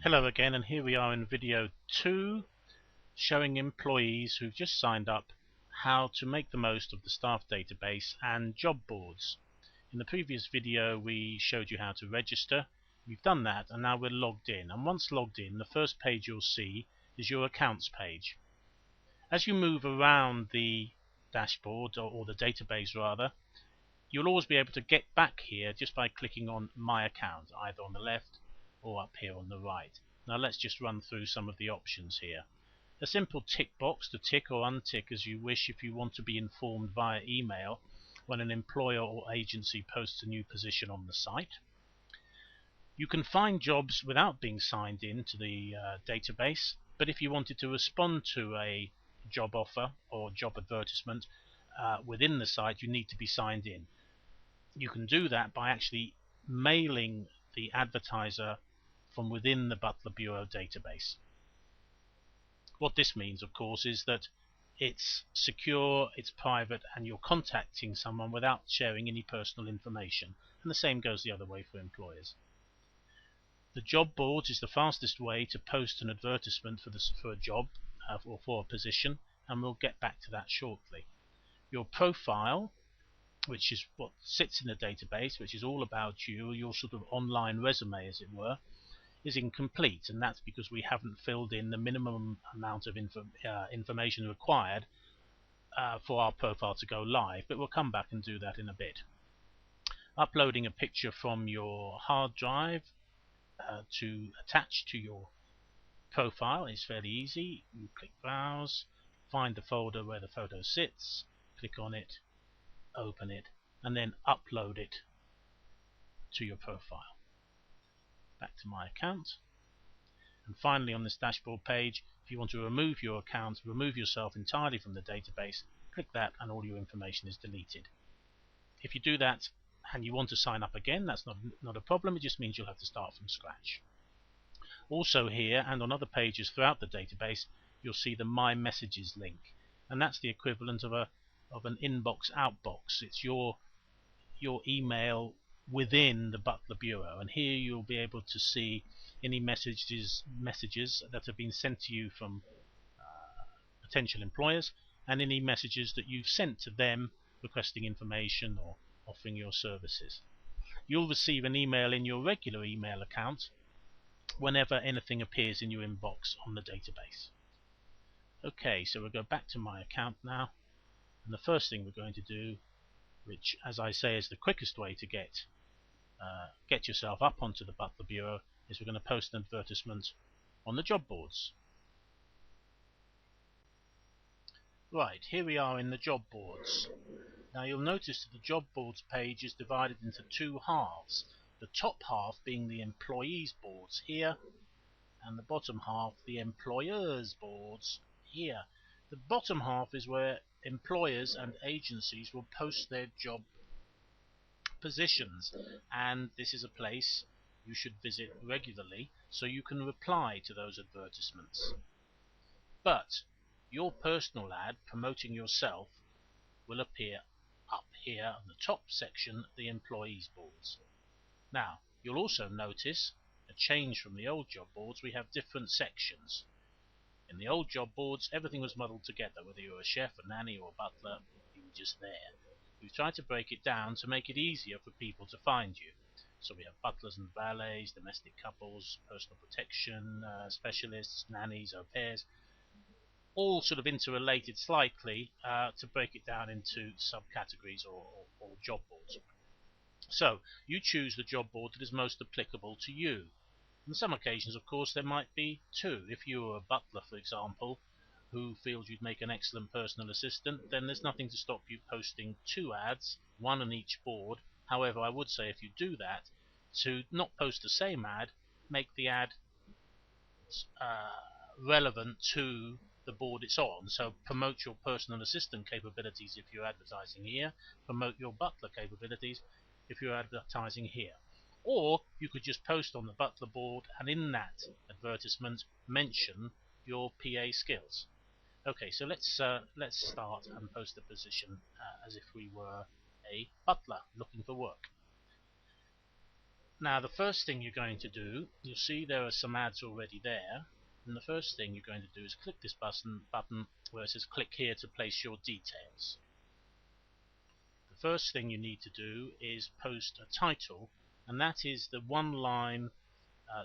Hello again, and here we are in video 2 showing employees who've just signed up how to make the most of the staff database and job boards. In the previous video we showed you how to register. We've done that and now we're logged in, and once logged in the first page you'll see is your accounts page. As you move around the dashboard or the database rather, you'll always be able to get back here just by clicking on My Account, either on the left or up here on the right. Now let's just run through some of the options here. A simple tick box to tick or untick as you wish if you want to be informed via email when an employer or agency posts a new position on the site. You can find jobs without being signed in to the database, but if you wanted to respond to a job offer or job advertisement within the site, you need to be signed in. You can do that by actually mailing the advertiser from within the Butler Bureau database. What this means, of course, is that it's secure, it's private, and you're contacting someone without sharing any personal information. And the same goes the other way for employers. The job boards is the fastest way to post an advertisement for a job or for a position, and we'll get back to that shortly. Your profile, which is what sits in the database, which is all about you, your sort of online resume as it were, is incomplete, and that's because we haven't filled in the minimum amount of information required for our profile to go live, but we'll come back and do that in a bit. Uploading a picture from your hard drive to attach to your profile is fairly easy. You click Browse, find the folder where the photo sits, click on it, open it, and then upload it to your profile. Back to My Account, and finally on this dashboard page, if you want to remove your account, remove yourself entirely from the database, click that and all your information is deleted. If you do that and you want to sign up again, that's not a problem, it just means you'll have to start from scratch. Also here and on other pages throughout the database you'll see the My Messages link, and that's the equivalent of an inbox outbox. It's your email within the Butler Bureau, and here you'll be able to see any messages that have been sent to you from potential employers, and any messages that you've sent to them requesting information or offering your services. You'll receive an email in your regular email account whenever anything appears in your inbox on the database. Okay, so we'll go back to My Account now, and the first thing we're going to do, which as I say is the quickest way to get yourself up onto the Butler Bureau, is we're going to post an advertisement on the job boards. Right, here we are in the job boards. Now you'll notice that the job boards page is divided into two halves, the top half being the employees boards here, and the bottom half the employers boards here. The bottom half is where employers and agencies will post their job positions, and this is a place you should visit regularly so you can reply to those advertisements. But your personal ad promoting yourself will appear up here on the top section, the employees boards. Now you'll also notice a change from the old job boards. We have different sections. In the old job boards everything was muddled together, whether you were a chef, a nanny or a butler, you were just there. We've tried to break it down to make it easier for people to find you. So we have butlers and valets, domestic couples, personal protection specialists, nannies, au pairs, all sort of interrelated slightly to break it down into subcategories or job boards. So you choose the job board that is most applicable to you. On some occasions, of course, there might be two. If you were a butler, for example, who feels you'd make an excellent personal assistant, then there's nothing to stop you posting two ads, one on each board. However, I would say if you do that, to not post the same ad, make the ad relevant to the board it's on. So promote your personal assistant capabilities if you're advertising here, promote your butler capabilities if you're advertising here. Or you could just post on the Butler board and in that advertisement mention your PA skills. Okay, so let's start and post the position as if we were a butler looking for work. Now the first thing you're going to do, you'll see there are some ads already there, and the first thing you're going to do is click this button where it says click here to place your details. The first thing you need to do is post a title, and that is the one line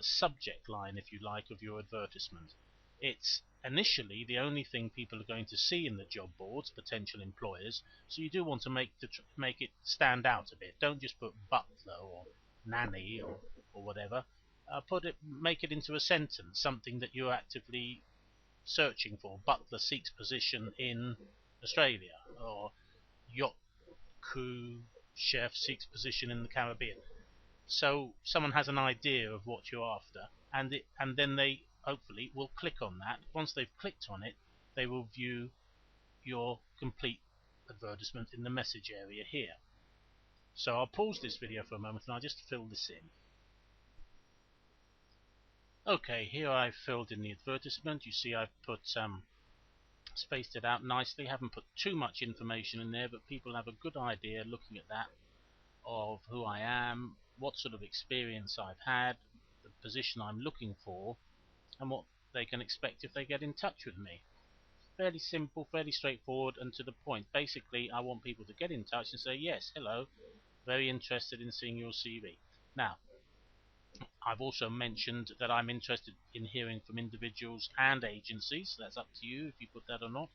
subject line, if you like, of your advertisement. It's initially the only thing people are going to see in the job boards, potential employers, so you do want to make it stand out a bit. Don't just put butler or nanny or whatever. Make it into a sentence, something that you're actively searching for. Butler seeks position in Australia, or yacht crew chef seeks position in the Caribbean. So someone has an idea of what you're after, and then they hopefully will click on that. Once they've clicked on it, they will view your complete advertisement in the message area here. So I'll pause this video for a moment and I'll just fill this in. Okay, here I've filled in the advertisement. You see I've spaced it out nicely. Haven't put too much information in there, but people have a good idea looking at that of who I am, what sort of experience I've had, the position I'm looking for, and what they can expect if they get in touch with me. Fairly simple, fairly straightforward, and to the point. Basically, I want people to get in touch and say, yes, hello, very interested in seeing your CV. Now, I've also mentioned that I'm interested in hearing from individuals and agencies. That's up to you if you put that or not.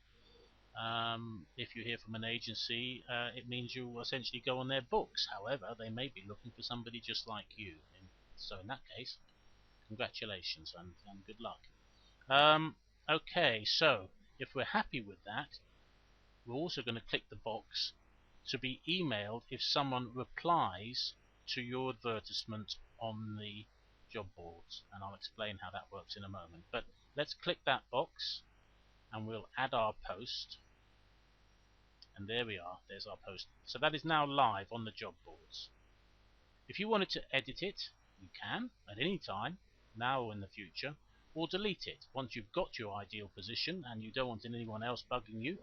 If you hear from an agency, it means you will essentially go on their books. However, they may be looking for somebody just like you. So in that case, congratulations and good luck. Okay, so if we're happy with that, we're also going to click the box to be emailed if someone replies to your advertisement on the job boards, and I'll explain how that works in a moment. But let's click that box and we'll add our post, and there we are, there's our post. So that is now live on the job boards. If you wanted to edit it, you can at any time, now or in the future, or delete it. Once you've got your ideal position and you don't want anyone else bugging you,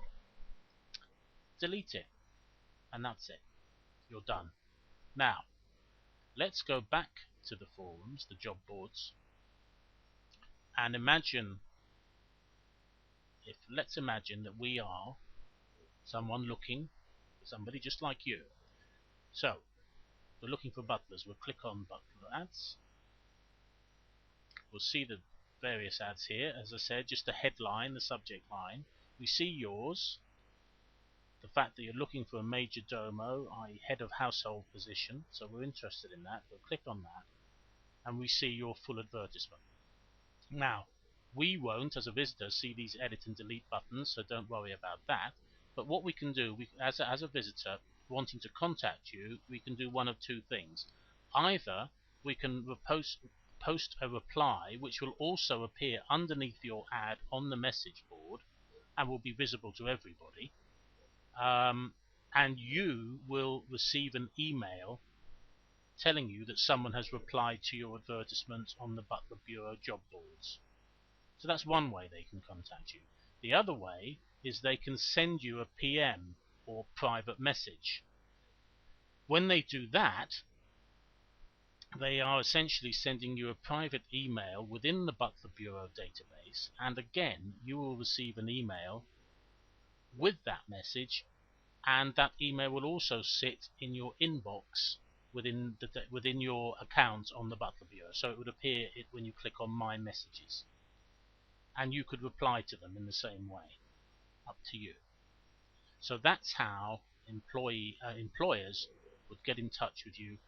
delete it, and that's it. You're done. Now, let's go back to the forums, the job boards, and let's imagine that we are someone looking for somebody just like you. So, we're looking for butlers. We'll click on Butler Ads. We'll see the various ads here. As I said, just the headline, the subject line. We see yours, the fact that you're looking for a major domo, i.e. head of household position, so we're interested in that. We'll click on that, and we see your full advertisement. Now, we won't, as a visitor, see these edit and delete buttons, so don't worry about that. But what we can do, as a visitor wanting to contact you, we can do one of two things. Either we can post a reply, which will also appear underneath your ad on the message board and will be visible to everybody. And you will receive an email telling you that someone has replied to your advertisement on the Butler Bureau job boards. So that's one way they can contact you. The other way is they can send you a PM or private message. When they do that, they are essentially sending you a private email within the Butler Bureau database, and again you will receive an email with that message, and that email will also sit in your inbox within your account on the Butler Bureau. So it would appear when you click on My Messages, and you could reply to them in the same way. Up to you. So that's how employers would get in touch with you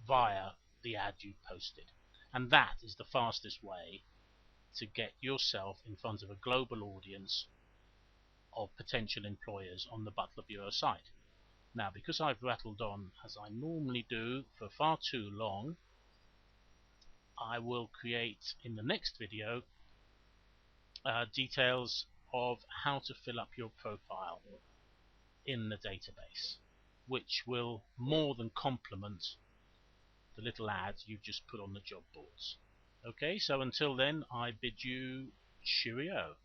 via the ad you posted. And that is the fastest way to get yourself in front of a global audience of potential employers on the Butler Bureau site. Now, because I've rattled on as I normally do for far too long, I will create in the next video details of how to fill up your profile in the database, which will more than complement the little ads you've just put on the job boards. Okay, so until then, I bid you cheerio.